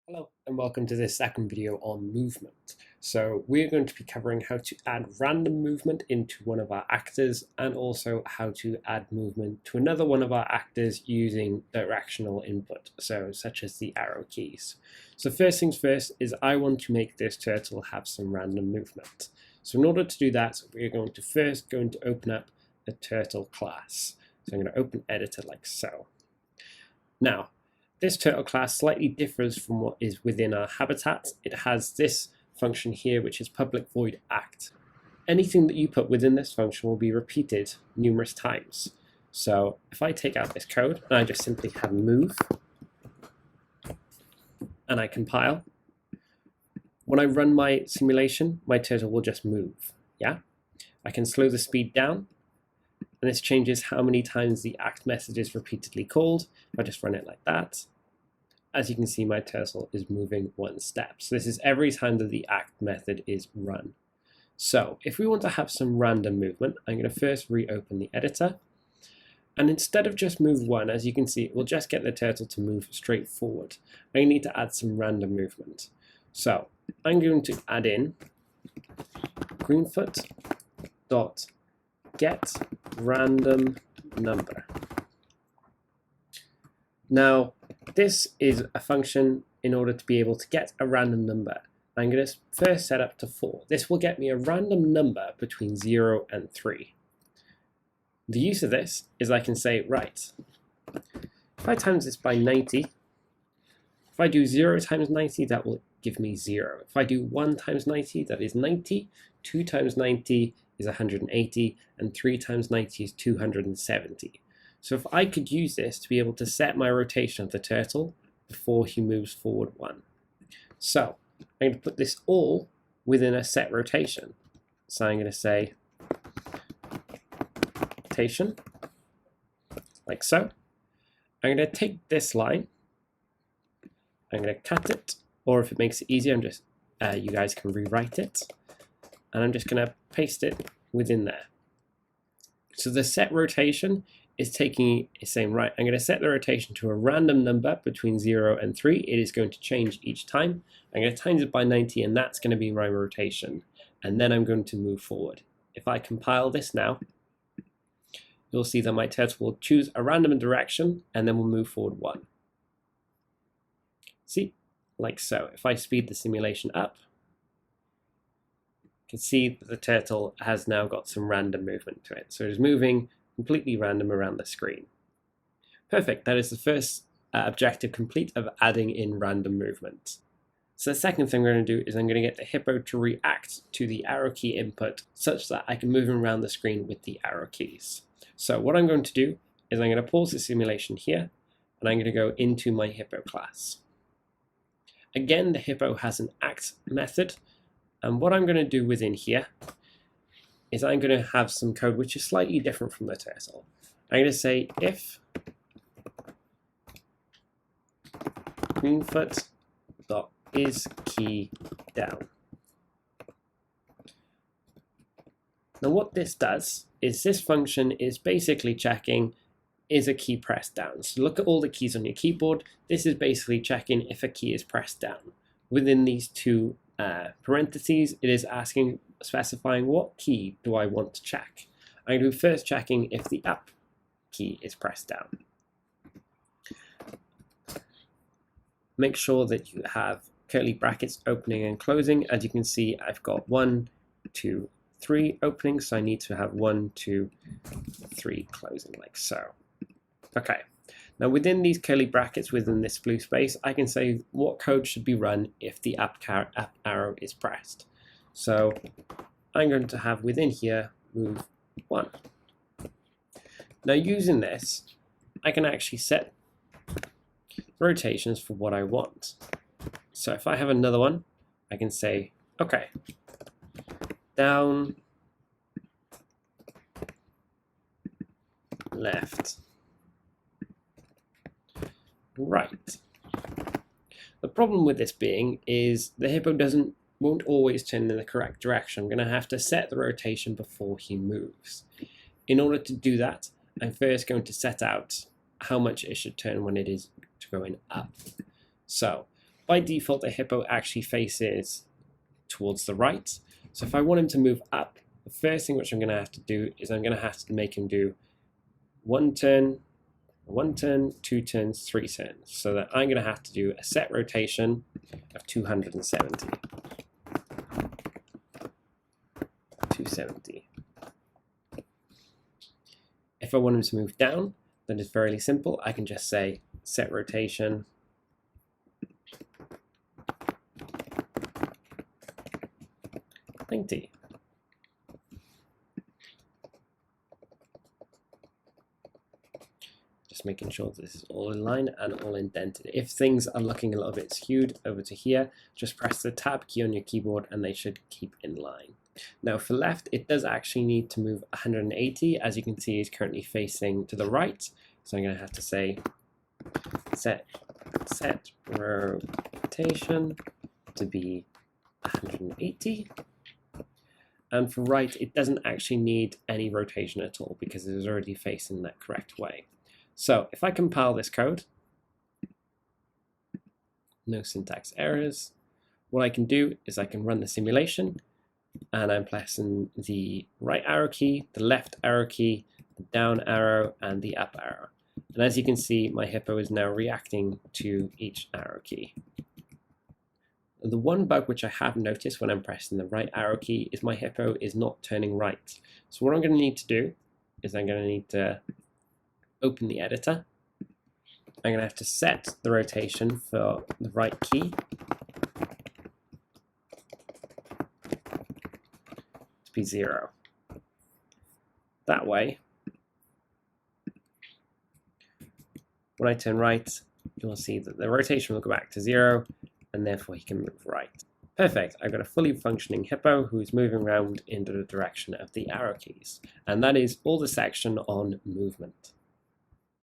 Hello and welcome to this second video on movement. So we're going to be covering how to add random movement into one of our actors and also how to add movement to another one of our actors using directional input, so such as the arrow keys. So first things first is I want to make this turtle have some random movement. So in order to do that, we're going to open up a turtle class. So I'm going to open editor like so. Now, this turtle class slightly differs from what is within our habitat. It has this function here, which is public void act. Anything that you put within this function will be repeated numerous times. So if I take out this code and I just simply have move and I compile, when I run my simulation, my turtle will just move. Yeah, I can slow the speed down, and this changes how many times the act method is repeatedly called. If I just run it like that, as you can see, my turtle is moving one step. So this is every time that the act method is run. So if we want to have some random movement, I'm going to first reopen the editor. And instead of just move one, as you can see, it will just get the turtle to move straight forward. I need to add some random movement. So I'm going to add in Greenfoot dot get random number. Now, this is a function in order to be able to get a random number. I'm going to first set up to 4. This will get me a random number between 0 and 3. The use of this is I can say, right, if I times this by 90, if I do 0 times 90, that will give me 0. If I do 1 times 90, that is 90. 2 times 90 is 180, and 3 times 90 is 270. So if I could use this to be able to set my rotation of the turtle before he moves forward 1. So I'm going to put this all within a set rotation. So I'm going to say rotation, like so. I'm going to take this line, I'm going to cut it, or if it makes it easier, you guys can rewrite it, and I'm just going to paste it within there. So the set rotation is saying, right, I'm going to set the rotation to a random number between 0 and 3. It is going to change each time. I'm going to times it by 90, and that's going to be my rotation. And then I'm going to move forward. If I compile this now, you'll see that my turtle will choose a random direction, and then we'll move forward 1. See? Like so. If I speed the simulation up, you can see that the turtle has now got some random movement to it. So it's moving completely random around the screen. Perfect, that is the first objective complete of adding in random movement. So the second thing we're going to do is I'm going to get the hippo to react to the arrow key input such that I can move him around the screen with the arrow keys. So what I'm going to do is I'm going to pause the simulation here, and I'm going to go into my hippo class. Again, the hippo has an act method, and what I'm going to do within here is I'm going to have some code which is slightly different from the turtle. I'm going to say if Greenfoot dot is key down. Now what this does is this function is basically checking is a key pressed down. So look at all the keys on your keyboard. This is basically checking if a key is pressed down. Within these two parentheses, it is specifying what key do I want to check. I'm going to be first checking if the up key is pressed down. Make sure that you have curly brackets opening and closing. As you can see, I've got 1, 2, 3 openings, so I need to have 1, 2, 3 closing, like so. Okay. Now within these curly brackets, within this blue space, I can say what code should be run if the up arrow is pressed. So I'm going to have within here move 1. Now using this, I can actually set rotations for what I want. So if I have another one, I can say, okay, down, left, right. The problem with this being is the hippo won't always turn in the correct direction. I'm going to have to set the rotation before he moves. In order to do that, I'm first going to set out how much it should turn when it is going up. So by default, the hippo actually faces towards the right. So if I want him to move up, the first thing which I'm going to have to do is I'm going to have to make him do 1 turn, 2 turns, 3 turns. So that I'm going to have to do a set rotation of 270. 270. If I want him to move down, then it's fairly simple. I can just say set rotation 90. Just making sure this is all in line and all indented. If things are looking a little bit skewed over to here, just press the tab key on your keyboard and they should keep in line. Now for left, it does actually need to move 180. As you can see, he's currently facing to the right. So I'm going to have to say set rotation to be 180. And for right, it doesn't actually need any rotation at all because it is already facing that correct way. So if I compile this code, no syntax errors, what I can do is I can run the simulation, and I'm pressing the right arrow key, the left arrow key, the down arrow, and the up arrow. And as you can see, my hippo is now reacting to each arrow key. The one bug which I have noticed when I'm pressing the right arrow key is my hippo is not turning right. So what I'm going to need to do is I'm going to need to open the editor. I'm going to have to set the rotation for the right key to be 0. That way, when I turn right, you'll see that the rotation will go back to 0, and therefore he can move right. Perfect, I've got a fully functioning hippo who is moving around in the direction of the arrow keys. And that is all the section on movement.